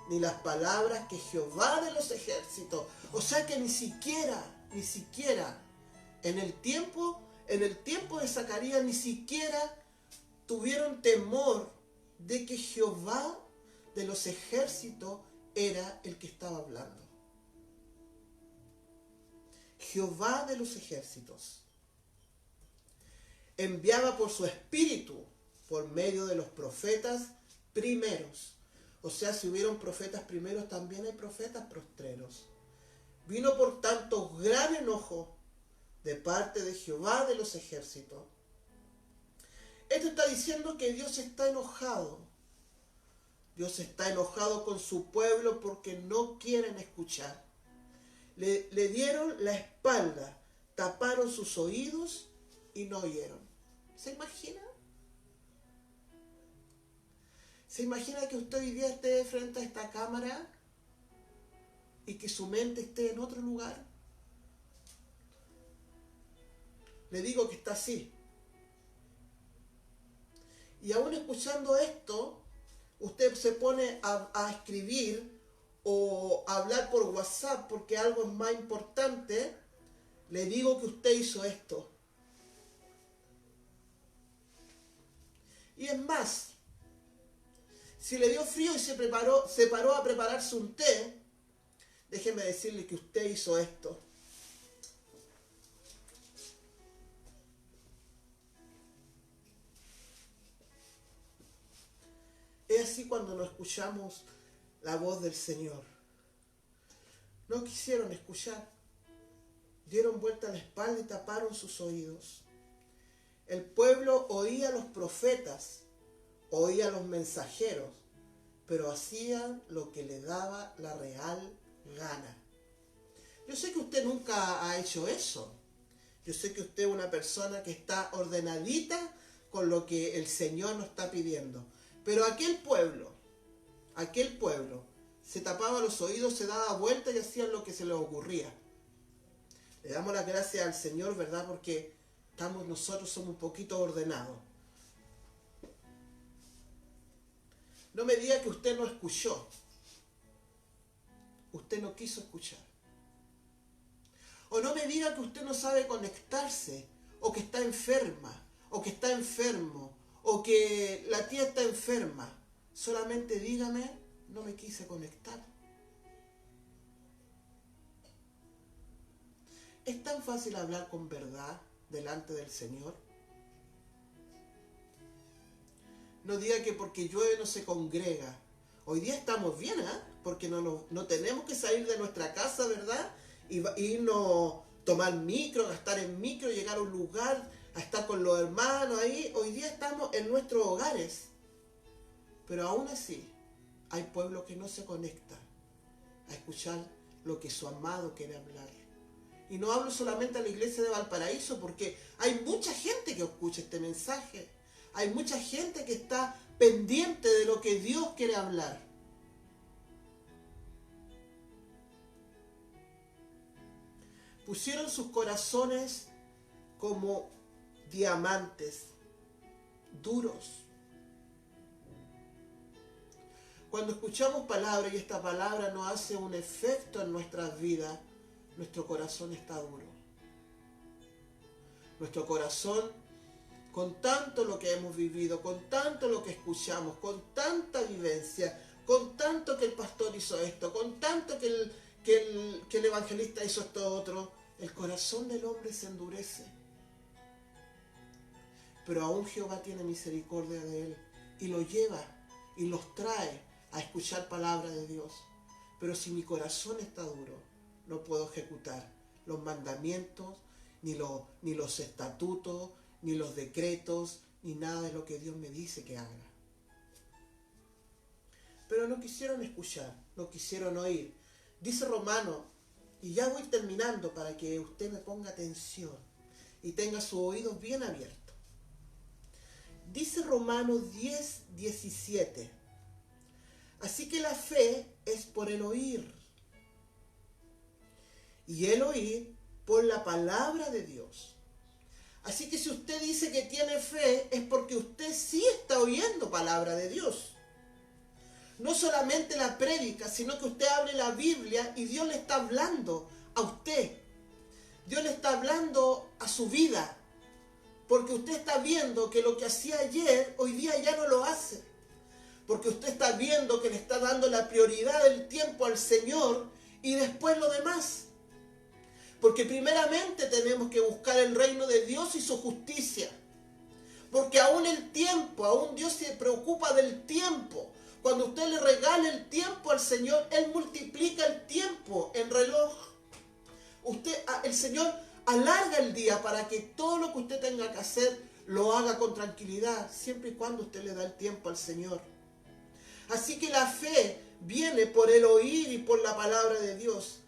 ni las palabras que Jehová de los ejércitos. O sea que ni siquiera, en el tiempo de Zacarías, ni siquiera tuvieron temor de que Jehová de los ejércitos era el que estaba hablando. Jehová de los ejércitos enviaba por su espíritu por medio de los profetas primeros. O sea, si hubieron profetas primeros, también hay profetas postreros. Vino por tanto gran enojo de parte de Jehová de los ejércitos. Esto está diciendo que Dios está enojado. Dios está enojado con su pueblo porque no quieren escuchar. Le dieron la espalda, taparon sus oídos y no oyeron. ¿Se imagina? ¿Se imagina que usted hoy día esté frente a esta cámara y que su mente esté en otro lugar? Le digo que está así. Y aún escuchando esto, usted se pone a escribir o a hablar por WhatsApp porque algo es más importante. Le digo que usted hizo esto. Y es más, si le dio frío y se paró a prepararse un té, déjeme decirle que usted hizo esto. Es así cuando no escuchamos la voz del Señor. No quisieron escuchar. Dieron vuelta a la espalda y taparon sus oídos. El pueblo oía a los profetas, oía a los mensajeros, pero hacían lo que le daba la real gana. Yo sé que usted nunca ha hecho eso. Yo sé que usted es una persona que está ordenadita con lo que el Señor nos está pidiendo. Pero aquel pueblo, se tapaba los oídos, se daba vuelta y hacían lo que se les ocurría. Le damos las gracias al Señor, ¿verdad? Porque nosotros somos un poquito ordenados. No me diga que usted no escuchó. Usted no quiso escuchar. O no me diga que usted no sabe conectarse, o que está enferma, o que está enfermo, o que la tía está enferma. Solamente dígame, no me quise conectar. ¿Es tan fácil hablar con verdad delante del Señor? No diga que porque llueve no se congrega. Hoy día estamos bien, porque no tenemos que salir de nuestra casa, ¿verdad? Y irnos, tomar micro, gastar en micro, llegar a un lugar, a estar con los hermanos ahí. Hoy día estamos en nuestros hogares. Pero aún así, hay pueblo que no se conecta a escuchar lo que su amado quiere hablar. Y no hablo solamente a la iglesia de Valparaíso, porque hay mucha gente que escucha este mensaje. Hay mucha gente que está pendiente de lo que Dios quiere hablar. Pusieron sus corazones como diamantes duros. Cuando escuchamos palabras y esta palabra no hace un efecto en nuestras vidas, nuestro corazón está duro. Nuestro corazón, con tanto lo que hemos vivido, con tanto lo que escuchamos, con tanta vivencia, con tanto que el pastor hizo esto, con tanto que el evangelista hizo esto otro, el corazón del hombre se endurece. Pero aún Jehová tiene misericordia de él y lo lleva y los trae a escuchar palabra de Dios. Pero si mi corazón está duro, no puedo ejecutar los mandamientos, ni los estatutos, ni los decretos, ni nada de lo que Dios me dice que haga. Pero no quisieron escuchar, no quisieron oír. Dice Romano, y ya voy terminando para que usted me ponga atención y tenga sus oídos bien abiertos. Dice Romanos 10:17. Así que la fe es por el oír, y el oír por la palabra de Dios. Así que si usted dice que tiene fe, es porque usted sí está oyendo palabra de Dios. No solamente la prédica, sino que usted abre la Biblia y Dios le está hablando a usted. Dios le está hablando a su vida. Porque usted está viendo que lo que hacía ayer, hoy día ya no lo hace. Porque usted está viendo que le está dando la prioridad del tiempo al Señor y después lo demás. Porque primeramente tenemos que buscar el reino de Dios y su justicia. Porque aún el tiempo, aún Dios se preocupa del tiempo. Cuando usted le regala el tiempo al Señor, Él multiplica el tiempo en reloj. El Señor alarga el día para que todo lo que usted tenga que hacer lo haga con tranquilidad, siempre y cuando usted le da el tiempo al Señor. Así que la fe viene por el oír y por la palabra de Dios.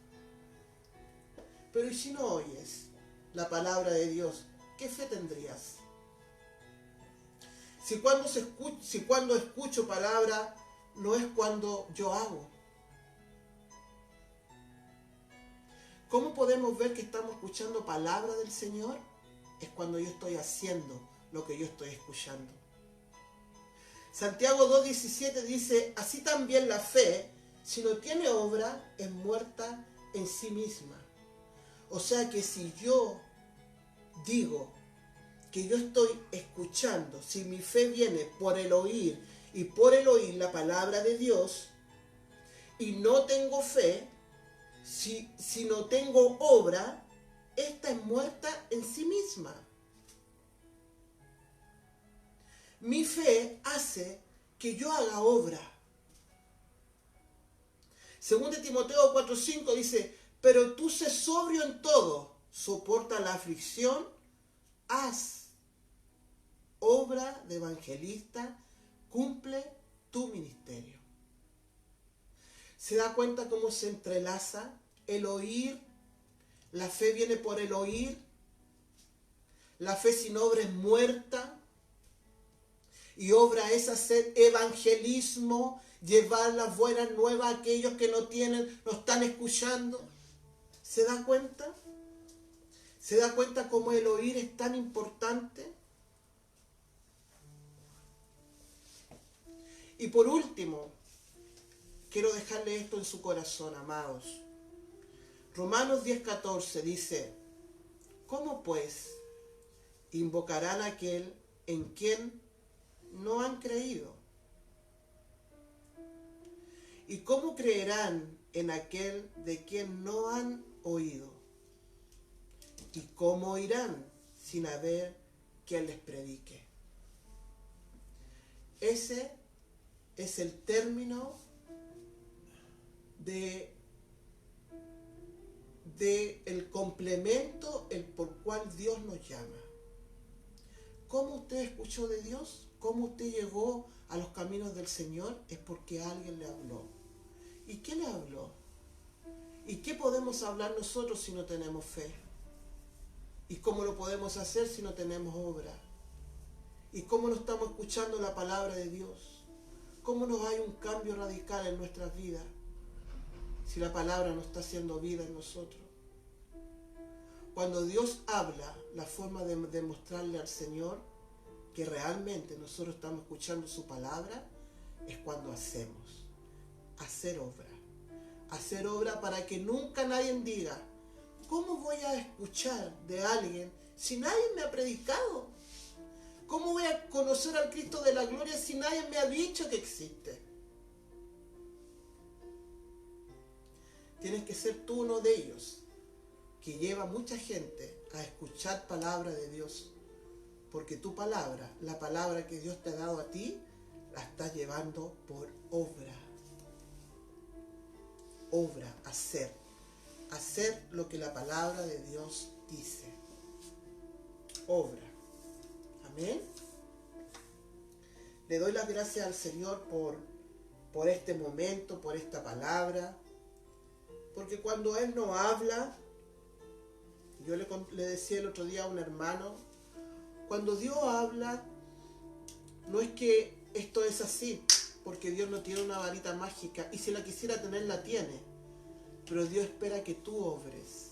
Pero ¿y si no oyes la palabra de Dios? ¿Qué fe tendrías? Si cuando escucho palabra no es cuando yo hago. ¿Cómo podemos ver que estamos escuchando palabra del Señor? Es cuando yo estoy haciendo lo que yo estoy escuchando. Santiago 2:17 dice, así también la fe, si no tiene obra, es muerta en sí misma. O sea que si yo digo que yo estoy escuchando, si mi fe viene por el oír y por el oír la palabra de Dios, y no tengo fe, si no tengo obra, esta es muerta en sí misma. Mi fe hace que yo haga obra. Según de Timoteo 4:5 dice, pero tú sé sobrio en todo, soporta la aflicción, haz obra de evangelista, cumple tu ministerio. ¿Se da cuenta cómo se entrelaza el oír? La fe viene por el oír. La fe sin obra es muerta. Y obra es hacer evangelismo, llevar las buenas nuevas a aquellos que no están escuchando. ¿Se da cuenta? ¿Se da cuenta cómo el oír es tan importante? Y por último, quiero dejarle esto en su corazón, amados. Romanos 10:14 dice, ¿cómo pues invocarán a aquel en quien no han creído? ¿Y cómo creerán en aquel de quien no han oído? ¿Y cómo oirán sin haber quien les predique? Ese es el término de el complemento por cual Dios nos llama. ¿Cómo usted escuchó de Dios? ¿Cómo usted llegó a los caminos del Señor? Es porque alguien le habló. ¿Y qué le habló? ¿Y qué podemos hablar nosotros si no tenemos fe? ¿Y cómo lo podemos hacer si no tenemos obra? ¿Y cómo no estamos escuchando la palabra de Dios? ¿Cómo nos hay un cambio radical en nuestras vidas si la palabra no está haciendo vida en nosotros? Cuando Dios habla, la forma de demostrarle al Señor que realmente nosotros estamos escuchando su palabra es cuando hacemos. Hacer obra. Hacer obra para que nunca nadie diga, ¿cómo voy a escuchar de alguien si nadie me ha predicado? ¿Cómo voy a conocer al Cristo de la gloria si nadie me ha dicho que existe? Tienes que ser tú uno de ellos, que lleva mucha gente a escuchar palabra de Dios. Porque tu palabra, la palabra que Dios te ha dado a ti, la estás llevando por obra. Obra, hacer. Hacer lo que la palabra de Dios dice. Obra. Amén. Le doy las gracias al Señor por este momento, por esta palabra. Porque cuando Él no habla, yo le decía el otro día a un hermano, cuando Dios habla, no es que esto es así, porque Dios no tiene una varita mágica, y si la quisiera tener, la tiene. Pero Dios espera que tú obres,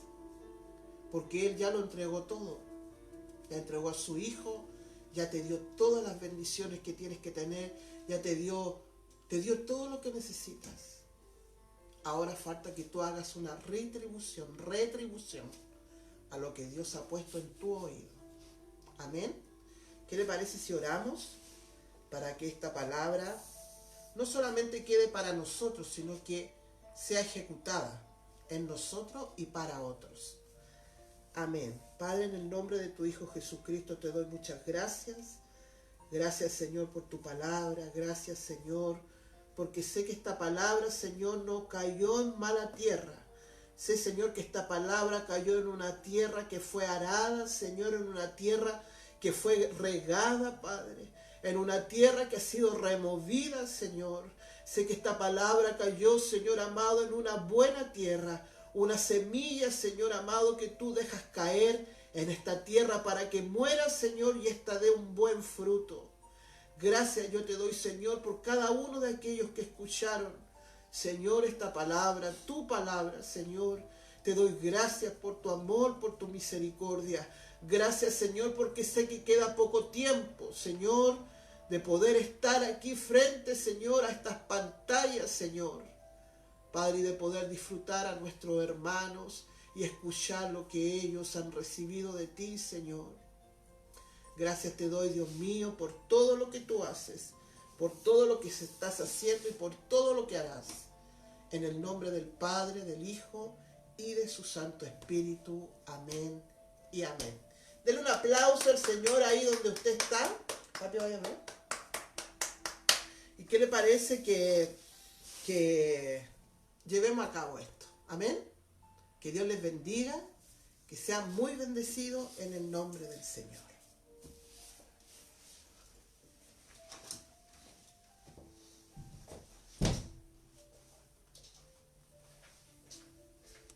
porque Él ya lo entregó todo. Ya entregó a su Hijo, ya te dio todas las bendiciones que tienes que tener, ya te dio todo lo que necesitas. Ahora falta que tú hagas una retribución a lo que Dios ha puesto en tu oído. Amén. ¿Qué le parece si oramos para que esta palabra no solamente quede para nosotros, sino que sea ejecutada en nosotros y para otros? Amén. Padre, en el nombre de tu Hijo Jesucristo te doy muchas gracias. Gracias, Señor, por tu palabra. Gracias, Señor, porque sé que esta palabra, Señor, no cayó en mala tierra. Sé, Señor, que esta palabra cayó en una tierra que fue arada, Señor, en una tierra que fue regada, Padre, en una tierra que ha sido removida, Señor. Sé que esta palabra cayó, Señor amado, en una buena tierra, una semilla, Señor amado, que tú dejas caer en esta tierra para que muera, Señor, y esta dé un buen fruto. Gracias yo te doy, Señor, por cada uno de aquellos que escucharon, Señor, esta palabra, tu palabra, Señor. Te doy gracias por tu amor, por tu misericordia. Gracias, Señor, porque sé que queda poco tiempo, Señor, de poder estar aquí frente, Señor, a estas pantallas, Señor. Padre, y de poder disfrutar a nuestros hermanos y escuchar lo que ellos han recibido de ti, Señor. Gracias te doy, Dios mío, por todo lo que tú haces, por todo lo que estás haciendo y por todo lo que harás. En el nombre del Padre, del Hijo y de su Santo Espíritu. Amén y amén. Denle un aplauso al Señor ahí donde usted está. Papi, vaya a ver. ¿Y qué le parece que llevemos a cabo esto? Amén. Que Dios les bendiga, que sean muy bendecidos en el nombre del Señor.